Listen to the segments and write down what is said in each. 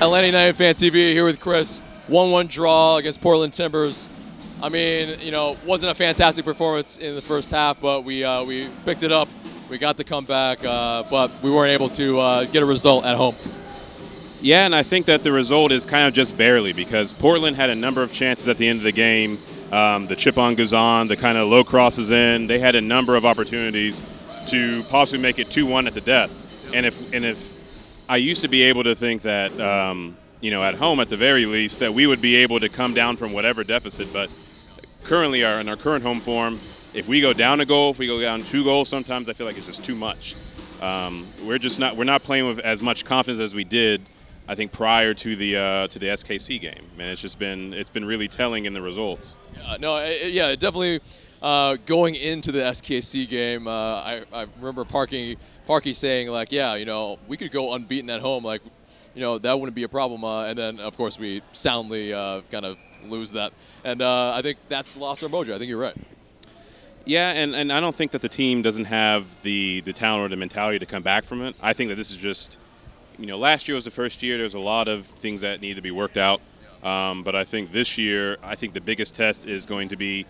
Atlanta United Fan TV here with Chris. 1-1 draw against Portland Timbers. I mean, you know, wasn't a fantastic performance in the first half, but we picked it up. We got the comeback, but we weren't able to get a result at home. Yeah, and I think that the result is kind of just barely, because Portland had a number of chances at the end of the game. The chip on Guzan, the kind of low crosses in. They had a number of opportunities to possibly make it 2-1 at the death. And if I used to be able to think that, you know, at home at the very least, that we would be able to come down from whatever deficit. But currently, in our current home form, if we go down a goal, if we go down 2 goals, sometimes I feel like it's just too much. We're not playing with as much confidence as we did, I think, prior to the SKC game, and it's been really telling in the results. Yeah, definitely. Going into the SKC game, I remember Parky saying, like, yeah, you know, we could go unbeaten at home, like, you know, that wouldn't be a problem. And then, of course, we soundly kind of lose that, and I think that's lost our mojo. I think you're right. Yeah, and I don't think that the team doesn't have the talent or the mentality to come back from it. I think that this is just, you know, last year was the first year. There's a lot of things that need to be worked out. But I think this year, I think the biggest test is going to be,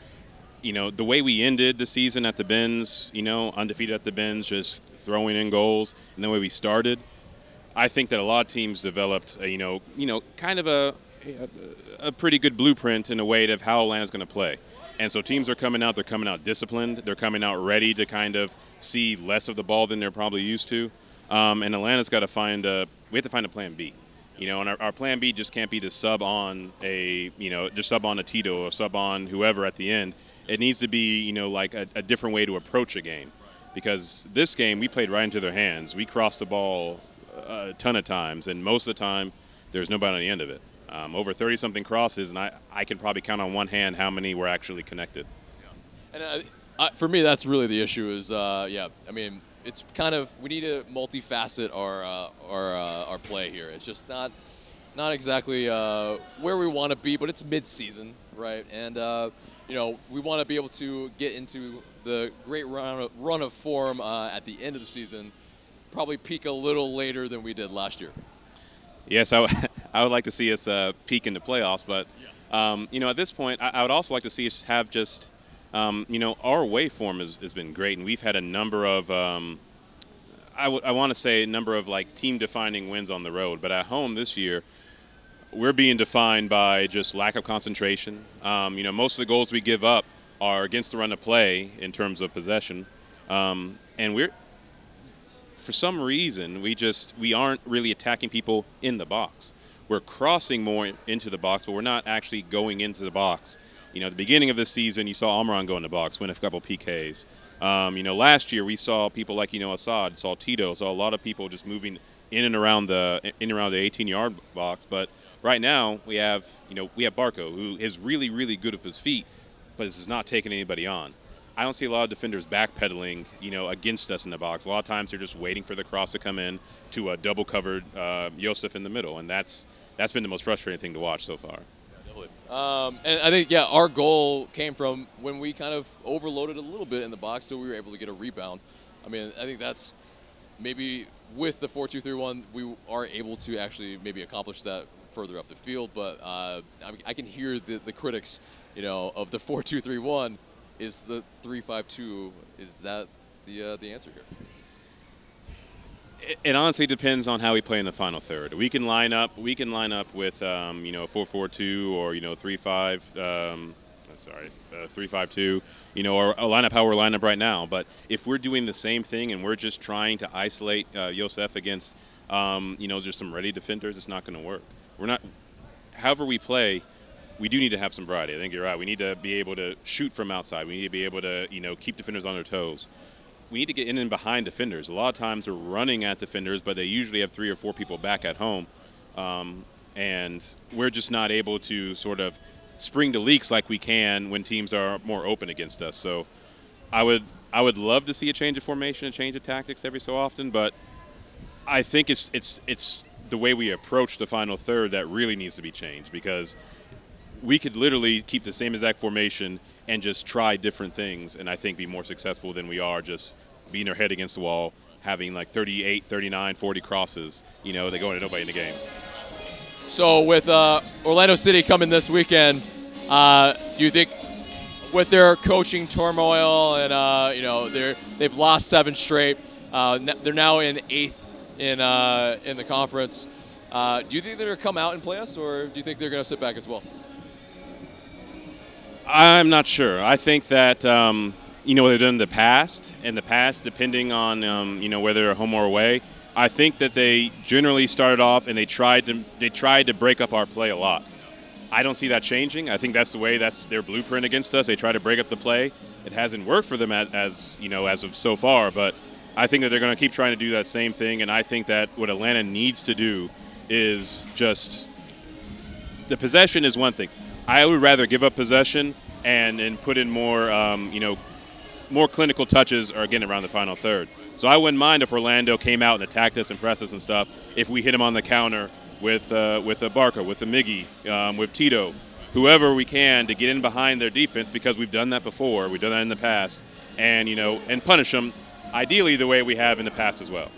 you know, the way we ended the season at the Benz, you know, undefeated at the Benz, just throwing in goals, and the way we started. I think that a lot of teams developed, you know, kind of a pretty good blueprint in a way of how Atlanta's going to play. And so teams are coming out, they're coming out disciplined, they're coming out ready to kind of see less of the ball than they're probably used to. And Atlanta's got to we have to find a plan B. You know, and our plan B just can't be to sub on a Tito or sub on whoever at the end. It needs to be, you know, like a different way to approach a game. Because this game, we played right into their hands. We crossed the ball a ton of times, and most of the time, there's nobody on the end of it. Over 30-something crosses, and I can probably count on one hand how many were actually connected. Yeah. And for me, that's really the issue is, I mean, it's kind of, we need to multifacet our play here. It's just not exactly where we want to be, but it's mid-season, right? And, you know, we want to be able to get into the great run of form at the end of the season, probably peak a little later than we did last year. Yes, I would like to see us peak in the playoffs, but you know, at this point, I would also like to see us have just, you know, our away form has been great, and we've had a number of, I want to say a number of like team-defining wins on the road, but at home this year, we're being defined by just lack of concentration. You know, most of the goals we give up are against the run of play in terms of possession, and for some reason, we aren't really attacking people in the box. We're crossing more into the box, but we're not actually going into the box. You know, at the beginning of this season, you saw Almiron go in the box, win a couple PKs. You know, last year we saw people like, you know, Assad, saw Tito, saw a lot of people just moving in and around the 18-yard box. But right now we have Barco, who is really, really good with his feet, but is not taking anybody on. I don't see a lot of defenders backpedaling, you know, against us in the box. A lot of times they're just waiting for the cross to come in to a double-covered Josef in the middle, and that's been the most frustrating thing to watch so far. Yeah, definitely. And I think, yeah, our goal came from when we kind of overloaded a little bit in the box, so we were able to get a rebound. I mean, I think that's maybe with the 4-2-3-1, we are able to actually maybe accomplish that further up the field. But I can hear the critics, you know, of the 4-2-3-1. Is the 3-5-2, is that the answer here? It honestly depends on how we play in the final third. We can line up with you know, a 4-4-2 or, you know, 3-5-2, you know, or a lineup how we're lined up right now. But if we're doing the same thing and we're just trying to isolate Josef against you know, just some ready defenders, it's not going to work. However we play, we do need to have some variety. I think you're right. We need to be able to shoot from outside. We need to be able to, you know, keep defenders on their toes. We need to get in and behind defenders. A lot of times we're running at defenders, but they usually have 3 or 4 people back at home. And we're just not able to sort of spring to leaks like we can when teams are more open against us. So I would love to see a change of formation, a change of tactics every so often, but I think it's the way we approach the final third that really needs to be changed, because we could literally keep the same exact formation and just try different things and I think be more successful than we are just beating our head against the wall, having like 38, 39, 40 crosses, you know, they go into nobody in the game. So with Orlando City coming this weekend, do you think with their coaching turmoil and they've lost 7 straight, they're now in 8th in the conference. Do you think they're going to come out and play us, or do you think they're going to sit back as well? I'm not sure. I think that what they've done in the past, depending on whether they're home or away, I think that they generally started off and they tried to break up our play a lot. I don't see that changing. I think that's their blueprint against us. They try to break up the play. It hasn't worked for them as of so far, but I think that they're going to keep trying to do that same thing. And I think that what Atlanta needs to do is just the possession is one thing. I would rather give up possession and put in more clinical touches or again around the final third. So I wouldn't mind if Orlando came out and attacked us and pressed us and stuff if we hit them on the counter with a Barco, with a Miggy, with Tito, whoever we can to get in behind their defense, because we've done that before. We've done that in the past, and punish them ideally the way we have in the past as well.